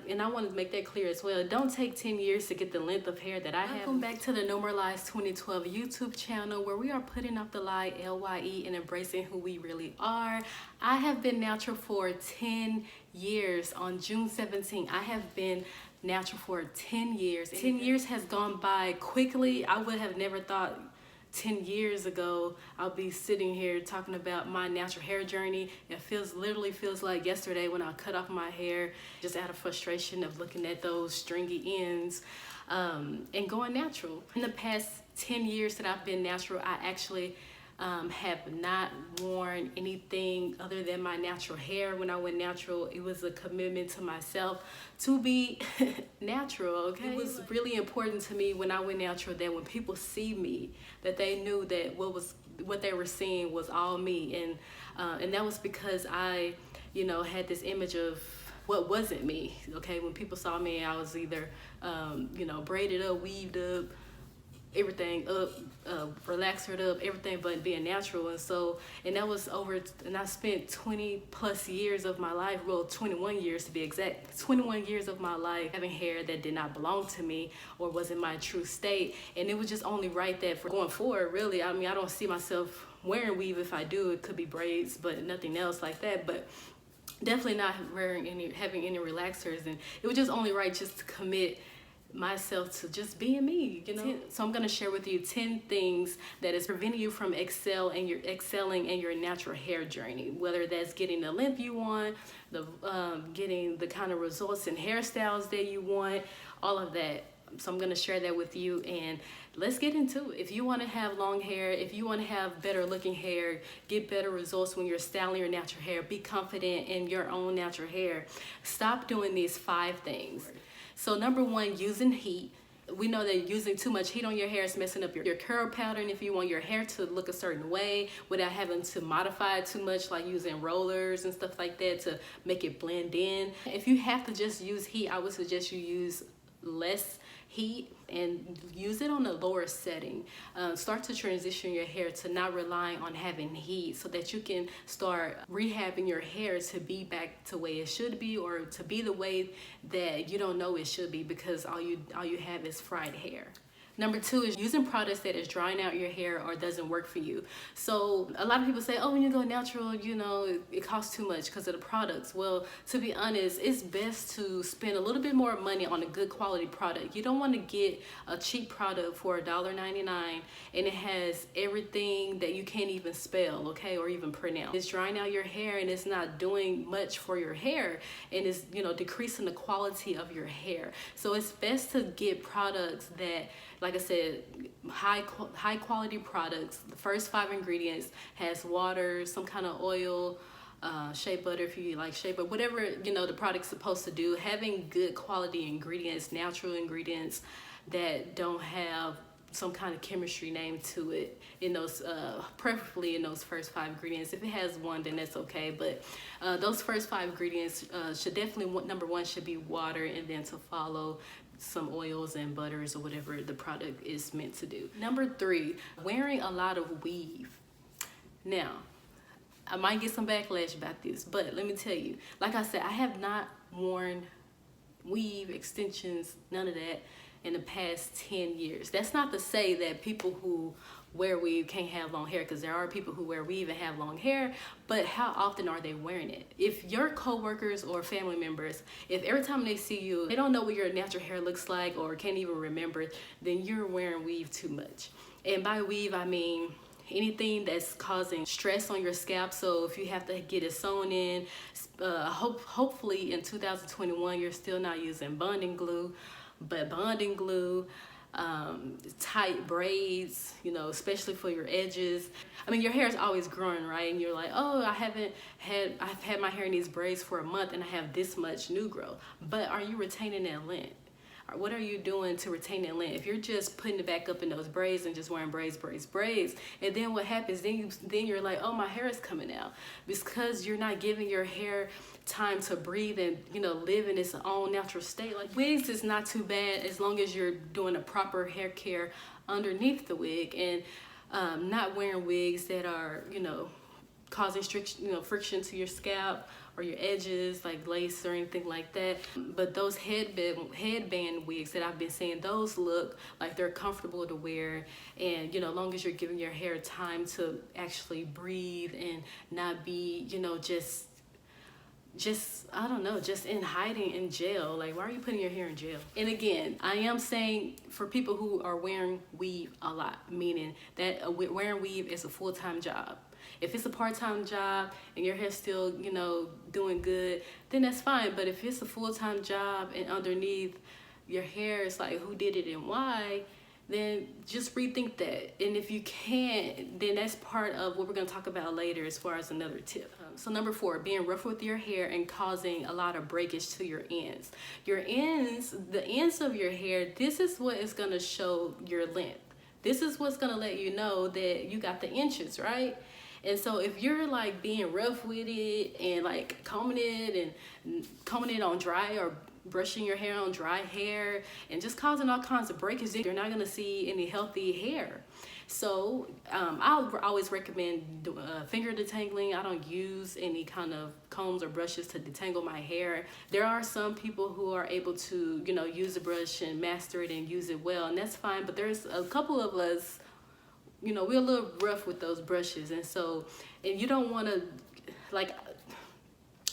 and I want to make that clear as well, it don't take 10 years to get the length of hair that I have. Welcome back to the Normalized 2012 YouTube channel, where we are putting off the lie, LYE, and embracing who we really are. I have been natural for 10 years. On June 17th, I have been natural for 10 years. 10 years has gone by quickly. I would have never thought 10 years ago I'll be sitting here talking about my natural hair journey. It literally feels like yesterday when I cut off my hair, just out of frustration of looking at those stringy ends, and going natural. In the past 10 years that I've been natural, I actually have not worn anything other than my natural hair. When I went natural, it was a commitment to myself to be natural, okay? It was really important to me when I went natural that when people see me, that they knew that what they were seeing was all me. And that was because I, had this image of what wasn't me, okay? When people saw me, I was either, braided up, weaved up, everything up, relaxed up, everything but being natural. And that was and I spent 20 plus years of my life, well, 21 years to be exact, 21 years of my life having hair that did not belong to me or wasn't my true state. And it was just only right that for going forward, really, I mean, I don't see myself wearing weave. If I do, it could be braids, but nothing else like that. But definitely not having any relaxers. And it was just only right just to commit myself to just being me, So I'm gonna share with you 10 things that is preventing you from excelling in your natural hair journey, whether that's getting the length you want, getting the kind of results and hairstyles that you want, all of that. So I'm gonna share that with you, and let's get into it. If you want to have long hair, if you want to have better looking hair, get better results when you're styling your natural hair, be confident in your own natural hair, stop doing these 5 things. So number 1, using heat. We know that using too much heat on your hair is messing up your curl pattern. If you want your hair to look a certain way without having to modify it too much, like using rollers and stuff like that to make it blend in. If you have to just use heat, I would suggest you use less heat and use it on a lower setting. Start to transition your hair to not relying on having heat, so that you can start rehabbing your hair to be back to the way it should be, or to be the way that you don't know it should be, because all you have is fried hair. Number 2 is using products that is drying out your hair or doesn't work for you. So a lot of people say, oh, when you go natural, it costs too much because of the products. Well, to be honest, it's best to spend a little bit more money on a good quality product. You don't want to get a cheap product for $1.99 and it has everything that you can't even spell, okay, or even pronounce. It's drying out your hair and it's not doing much for your hair, and it's decreasing the quality of your hair. So it's best to get products that, like I said, high quality products. The first 5 ingredients has water, some kind of oil, shea butter if you like shea butter, whatever the product's supposed to do. Having good quality ingredients, natural ingredients that don't have some kind of chemistry name to it in those, preferably in those first 5 ingredients. If it has one, then that's okay. But those first 5 ingredients should definitely, number 1 should be water, and then to follow some oils and butters or whatever the product is meant to do. Number 3, wearing a lot of weave. Now, I might get some backlash about this, but let me tell you, like I said, I have not worn weave, extensions, none of that in the past 10 years. That's not to say that people who wear weave can't have long hair, because there are people who wear weave and have long hair, but how often are they wearing it? If your co-workers or family members, if every time they see you, they don't know what your natural hair looks like or can't even remember, then you're wearing weave too much. And by weave, I mean anything that's causing stress on your scalp. So if you have to get it sewn in, hopefully in 2021, you're still not using bonding glue, but bonding glue, tight braids, especially for your edges. I mean, your hair is always growing, right? And you're like, oh, I've had my hair in these braids for a month and I have this much new growth. But are you retaining that length? Or what are you doing to retain that length? If you're just putting it back up in those braids and just wearing braids, and then what happens? Then you're like, oh, my hair is coming out, because you're not giving your hair time to breathe and live in its own natural state. Like, wigs is not too bad as long as you're doing a proper hair care underneath the wig, and not wearing wigs that are causing friction to your scalp, or your edges, like lace or anything like that. But those headband wigs that I've been seeing, those look like they're comfortable to wear, and you know, as long as you're giving your hair time to actually breathe and not be, you know, just I don't know, just in hiding in jail. Like, why are you putting your hair in jail? And again, I am saying for people who are wearing weave a lot, meaning that wearing weave is a full-time job. If it's a part-time job and your hair's still, you know, doing good, then that's fine. But if it's a full-time job and underneath your hair is like, who did it and why, then just rethink that. And if you can't, then that's part of what we're going to talk about later as far as another tip. So number 4, being rough with your hair and causing a lot of breakage to your ends. Your ends, the ends of your hair, this is what is going to show your length. This is what's going to let you know that you got the inches, right? And so if you're like being rough with it and like combing it on dry, or brushing your hair on dry hair and just causing all kinds of breakage, you're not going to see any healthy hair. So I'll always recommend finger detangling. I don't use any kind of combs or brushes to detangle my hair. There are some people who are able to, you know, use a brush and master it and use it well, and that's fine. But there's a couple of us, you know, we're a little rough with those brushes, and you don't want to, like,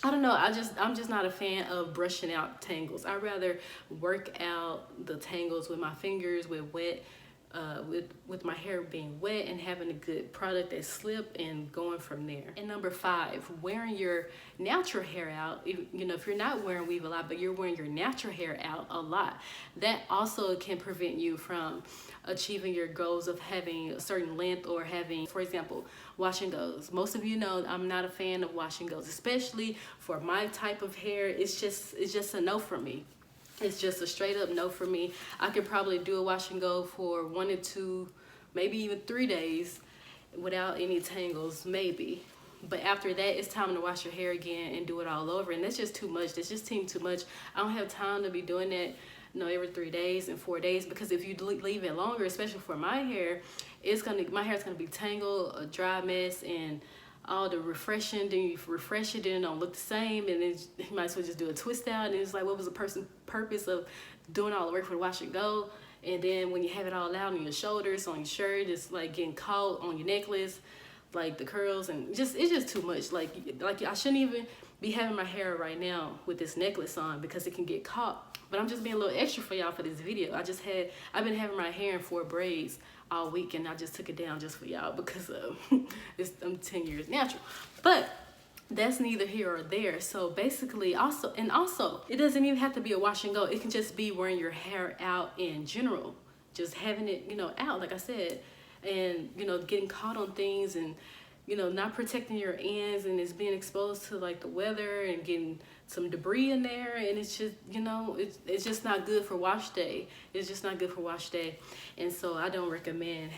I don't know, I'm just not a fan of brushing out tangles. I'd rather work out the tangles with my fingers, with my hair being wet and having a good product that slip and going from there. And number 5, wearing your natural hair out. You know, if you're not wearing weave a lot, but you're wearing your natural hair out a lot, that also can prevent you from achieving your goals of having a certain length, or having, for example, wash and goes. Most of you know I'm not a fan of wash and goes, especially for my type of hair. It's just a no for me. It's just a straight up no for me. I could probably do a wash and go for 1 to 2, maybe even 3 days without any tangles, maybe. But after that, it's time to wash your hair again and do it all over. And that's just too much. That's just too much. I don't have time to be doing that, you know, every 3 days and 4 days, because if you leave it longer, especially for my hair, my hair's gonna be tangled, a dry mess, and all the refreshing, then you refresh it, then it don't look the same, and then you might as well just do a twist out, and it's like, what was the purpose of doing all the work for the wash and go? And then when you have it all out on your shoulders, on your shirt, it's like getting caught on your necklace, like the curls, and it's just too much. Like I shouldn't even be having my hair right now with this necklace on, because it can get caught. But I'm just being a little extra for y'all for this video. I've been having my hair in 4 braids all week, and I just took it down just for y'all because I'm 10 years natural. But that's neither here or there. So basically, also, it doesn't even have to be a wash and go. It can just be wearing your hair out in general, just having it, you know, out, like I said, and, you know, getting caught on things, and, you know, not protecting your ends, and it's being exposed to like the weather and getting some debris in there, and it's just, you know, it's just not good for wash day. It's just not good for wash day. And so I don't recommend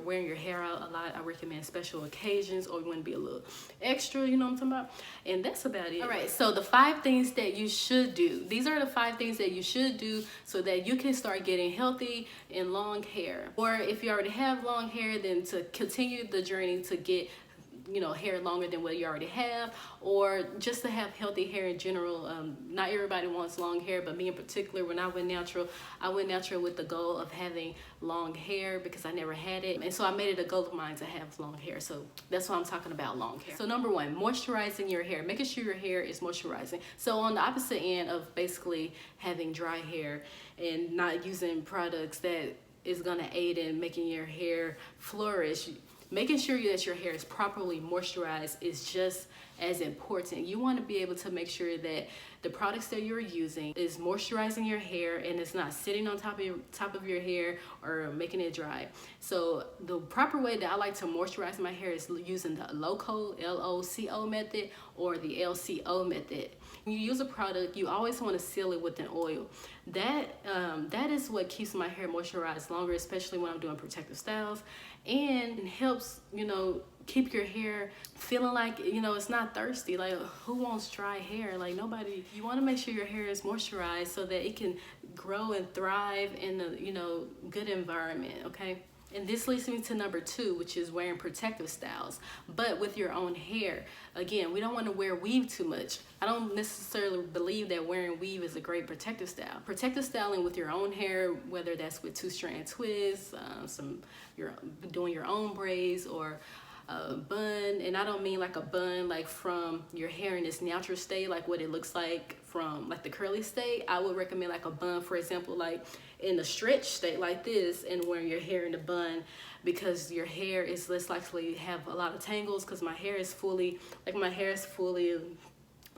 wearing your hair out a lot. I recommend special occasions, or you want to be a little extra, you know what I'm talking about? And that's about it. All right, so the 5 things that you should do. These are the 5 things that you should do so that you can start getting healthy and long hair. Or if you already have long hair, then to continue the journey to get, you know, hair longer than what you already have, or just to have healthy hair in general. Not everybody wants long hair, but me in particular, when I went natural with the goal of having long hair, because I never had it, and so I made it a goal of mine to have long hair. So that's why I'm talking about long hair. So number 1, moisturizing your hair, making sure your hair is moisturizing. So on the opposite end of basically having dry hair and not using products that is gonna aid in making your hair flourish, making sure that your hair is properly moisturized is just as important. You want to be able to make sure that the products that you're using is moisturizing your hair, and it's not sitting on top of your hair or making it dry. So the proper way that I like to moisturize my hair is using the LOCO, L-O-C-O method, or the LCO method. When you use a product, you always want to seal it with an oil. That is what keeps my hair moisturized longer, especially when I'm doing protective styles, and it helps, you know, keep your hair feeling like, you know, it's not thirsty. Like, who wants dry hair? Like, nobody. You want to make sure your hair is moisturized so that it can grow and thrive in a, you know, good environment, okay? And this leads me to number 2, which is wearing protective styles, but with your own hair. Again, we don't want to wear weave too much. I don't necessarily believe that wearing weave is a great protective style. Protective styling with your own hair, whether that's with 2-strand twists, you're doing your own braids, or a bun. And I don't mean like a bun like from your hair in its natural state, like what it looks like from like the curly state. I would recommend like a bun, for example, like in the stretch state like this, and wearing your hair in a bun, because your hair is less likely to have a lot of tangles, because my hair is fully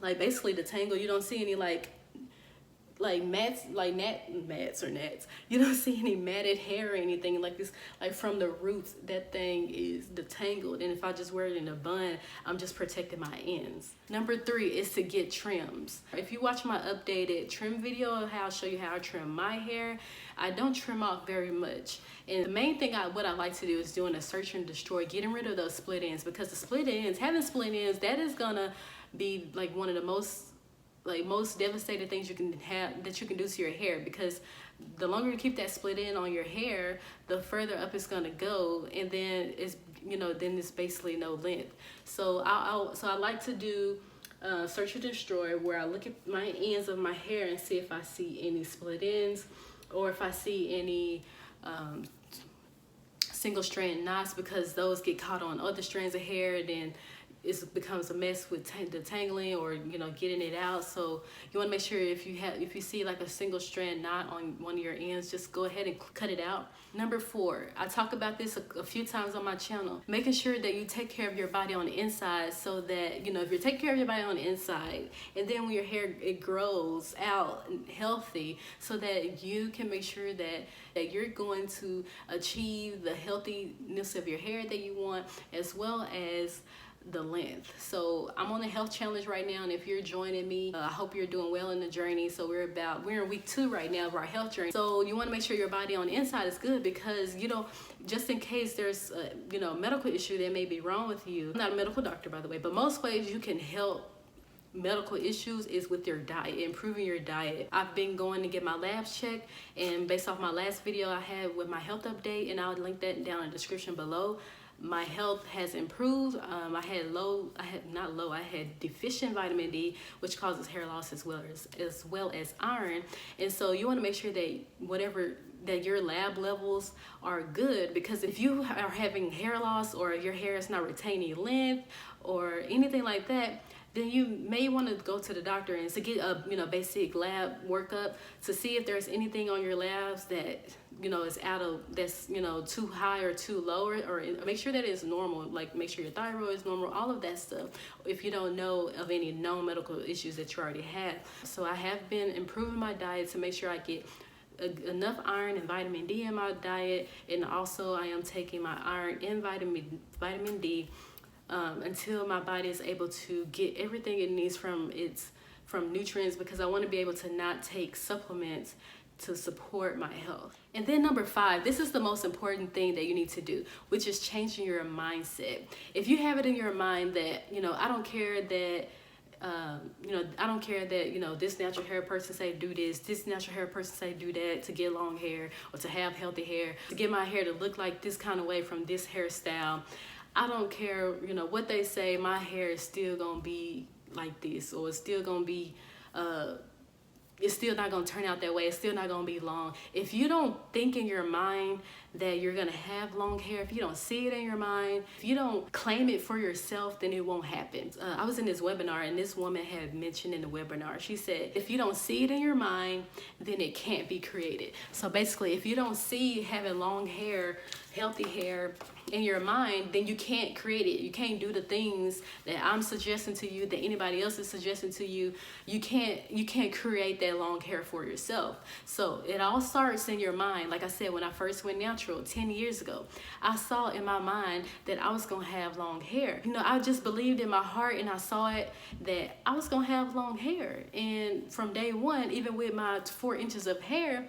like basically detangled. You don't see any like mats, like mats or gnats. You don't see any matted hair or anything like this. Like from the roots, that thing is detangled. And if I just wear it in a bun, I'm just protecting my ends. Number 3 is to get trims. If you watch my updated trim video, how I'll show you how I trim my hair, I don't trim off very much. And the main thing what I like to do is doing a search and destroy, getting rid of those split ends, because the split ends, having split ends, that is gonna be like one of the most devastating things you can do to your hair, because the longer you keep that split end on your hair, the further up it's gonna go, and then it's basically no length. So I like to do search and destroy, where I look at my ends of my hair and see if I see any split ends, or if I see any single strand knots, because those get caught on other strands of hair, and then it becomes a mess with the tangling, or getting it out. So you want to make sure if you see like a single strand knot on one of your ends, just go ahead and cut it out. Number 4, I talk about this a few times on my channel, making sure that you take care of your body on the inside, so that if you take care of your body on the inside, and then when your hair it grows out healthy, so that you can make sure that you're going to achieve the healthiness of your hair that you want, as well as the length. So I'm on a health challenge right now, and if you're joining me, I hope you're doing well in the journey. So we're in week 2 right now of our health journey. So you want to make sure your body on the inside is good, because just in case there's a medical issue that may be wrong with you. I'm not a medical doctor, by the way, but most ways you can help medical issues is with your diet, improving your diet. I've been going to get my labs checked, and based off my last video I had with my health update, and I'll link that down in the description below, my health has improved. I had deficient vitamin D, which causes hair loss as well as iron. And so you want to make sure that your lab levels are good, because if you are having hair loss, or your hair is not retaining length or anything like that, then you may want to go to the doctor and to get a basic lab workup to see if there's anything on your labs that that's too high or too low, or make sure that it's normal. Like make sure your thyroid is normal, all of that stuff, if you don't know of any known medical issues that you already have. So I have been improving my diet to make sure I get enough iron and vitamin D in my diet, and also I am taking my iron and vitamin D until my body is able to get everything it needs from nutrients, because I want to be able to not take supplements to support my health. And then number 5, this is the most important thing that you need to do, which is changing your mindset. If you have it in your mind that I don't care that this natural hair person say do this natural hair person say do that to get long hair, or to have healthy hair, to get my hair to look like this kind of way from this hairstyle, I don't care what they say, my hair is still gonna be like this, or it's still gonna be it's still not gonna turn out that way, it's still not gonna be long. If you don't think in your mind that you're gonna have long hair, if you don't see it in your mind, if you don't claim it for yourself, then it won't happen. I was in this webinar, and this woman had mentioned in the webinar, she said, if you don't see it in your mind, then it can't be created. So basically, if you don't see having long hair, healthy hair in your mind, then you can't create it. You can't do the things that I'm suggesting to you, that anybody else is suggesting to you. You can't create that long hair for yourself. So it all starts in your mind. Like I said, when I first went natural 10 years ago, I saw in my mind that I was gonna have long hair. I just believed in my heart, and I saw it that I was gonna have long hair. And from day one, even with my 4 inches of hair,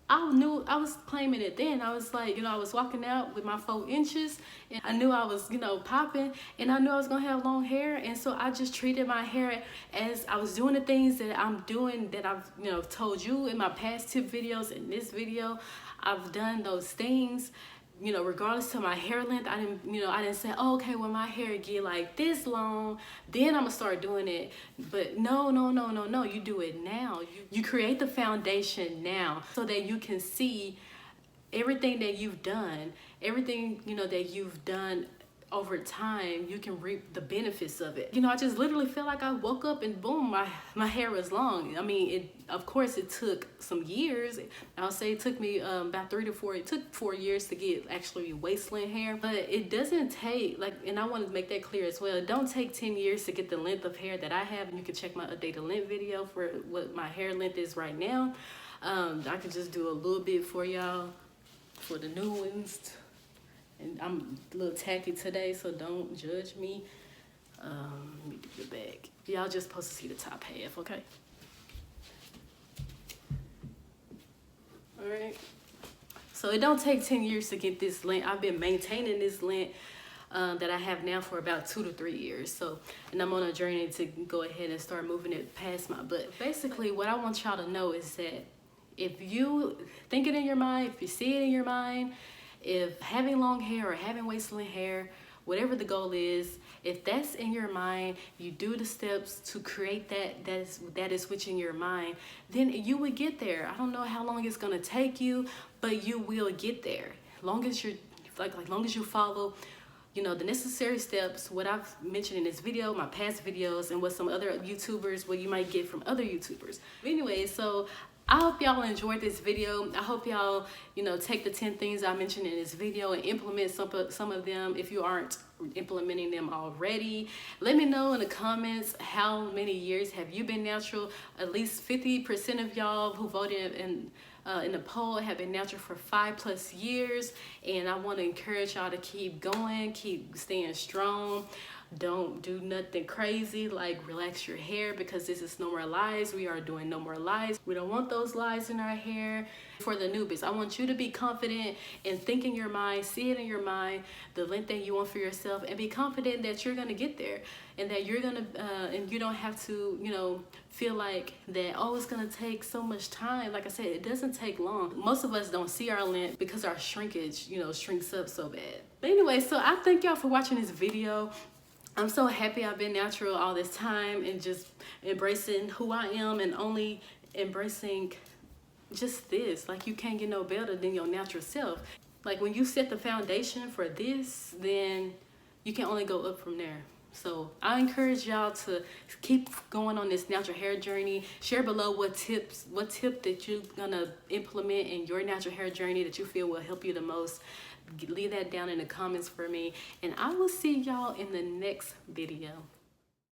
I knew I was claiming it then. I was like, I was walking out with my 4 inches, and I knew I was, popping, and I knew I was gonna have long hair. And so I just treated my hair as I was doing the things that I'm doing, that I've told you in my past tip videos. In this video, I've done those things you know, regardless to my hair length, I didn't say, oh, okay, when my hair get like this long, then I'm gonna start doing it. But no, you do it now. You create the foundation now so that you can see everything that you've done, everything, you know, that you've done over time. You can reap the benefits of it. You know, I just literally feel like I woke up and boom, my hair was long. I mean, of course it took some years. I'll say it took me about 3 to 4, it took 4 years to get actually waistline hair, but it doesn't take like, and I want to make that clear as well, it don't take 10 years to get the length of hair that I have. And you can check my updated length video for what my hair length is right now. I can just do a little bit for y'all for the new ones. And I'm a little tacky today, so don't judge me. Let me do the back. Y'all just supposed to see the top half, okay? All right. So it don't take 10 years to get this length. I've been maintaining this length that I have now for about 2 to 3 years. So, and I'm on a journey to go ahead and start moving it past my butt. Basically, what I want y'all to know is that if you think it in your mind, if you see it in your mind, if having long hair or having waistline hair, whatever the goal is, if that's in your mind, you do the steps to create that is what's in your mind, then you would get there. I don't know how long it's gonna take you, but you will get there. Long as you're long as you follow, you know, the necessary steps, what I've mentioned in this video, my past videos, and what some other YouTubers, what you might get from other YouTubers. Anyway, so I hope y'all enjoyed this video. I hope y'all, you know, take the 10 things I mentioned in this video and implement some of them if you aren't implementing them already. Let me know in the comments how many years have you been natural. At least 50% of y'all who voted in the poll have been natural for 5+ years. And I want to encourage y'all to keep going, keep staying strong. Don't do nothing crazy like relax your hair, because this is no more lies. We are doing no more lies. We don't want those lies in our hair. For the newbies, I want you to be confident and think in your mind, see it in your mind, the length that you want for yourself, and be confident that you're gonna get there, and that you're gonna and you don't have to, you know, feel like that, oh, it's gonna take so much time. Like I said, it doesn't take long. Most of us don't see our length because our shrinkage, you know, shrinks up so bad. But anyway, so I thank y'all for watching this video. I'm so happy I've been natural all this time and just embracing who I am, and only embracing just this. Like, you can't get no better than your natural self. Like, when you set the foundation for this, then you can only go up from there. So I encourage y'all to keep going on this natural hair journey. Share below what tip that you're gonna implement in your natural hair journey that you feel will help you the most. Leave that down in the comments for me, and I will see y'all in the next video.